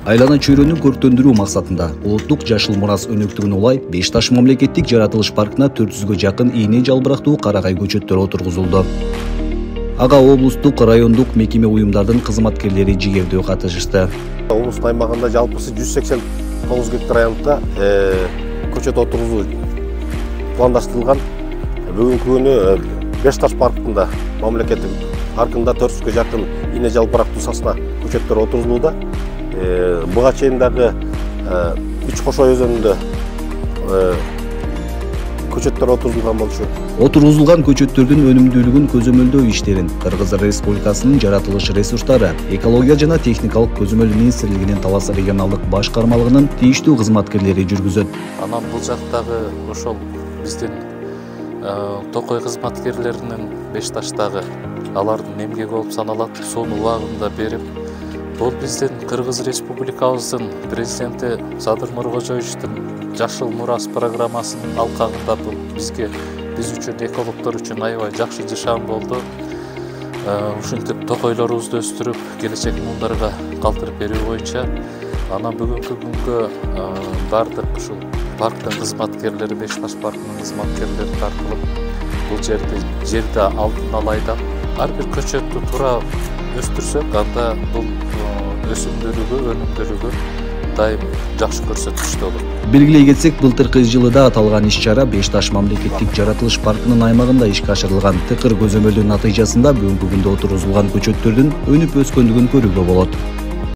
Айлана чөйрөнү көрктөндүрүү максатында улуттук жашыл мурас өнөктүгүн улай Беш Таш мамлекеттик жаратылыш паркына 400гө жакын ийне жалбырактуу карагай көчөттөр отургузулду. Ага облустук, райондук мекеме уюмдардын кызматкерлери жигердөө катышышты. Облустун аймагында жалпысы 189 гектар аянтта көчөт отургузуу пландаштырылган. Бүгүнкү күнү Беш Таш паркында, мамлекеттик паркында 400гө жакын ийне жалбырактуу сасна көчөттөр отургузулууда. Буга чейин дагы 3 Кошой өзөнүндө көчөттөр отургузулган болчу. Отургузулган көчөттөрдүн өнүмдүүлүгүн көзөмөлдөө иштерин Кыргыз Республикасынын жаратылыш ресурстары, экология жана техникалык көзөмөл министрлигинин Талас регионалдык башкармалыгынын тийиштүү кызматкерлери жүргүзөт. Анан бул жактагы ошол биздин токой кызматкерлеринин Беш Таштагы алардын эмгеги болуп саналат. Сону убагында берип, бул биздин Кыргыз Республикабыздын президенти Садыр Нуркожоевичтин Жашыл мурас программасынын алкагында бул биз үчүн, экологдор үчүн аябай жакшы жашам болду. Ушинтип токойлорубузду өстүрүп, келечек муундарга калтырып берүү боюнча анан бүгүнкү күнгө бардык ушул парктын кызматкерлери, Беш Таш паркынын кызматкерлери тартылып, бул жерди алдын ала айдап, ар бир көчөттү туура өстүрсөк, анда бул өсүмдүүлүгү, өнүмдүүлүгү дайым жакшы көрсөткүчтө болот. Белгилей кетсек, былтыркы жылыда аталган иш-чара Беш Таш мамлекеттик жаратылыш паркынын аймагында ишке ашырылган. Тыкыр көзөмөлдүн натыйжасында бүгүнкү күндө отургузулган көчөттөрдүн өнүп өскөндүгүн көрүүгө болот.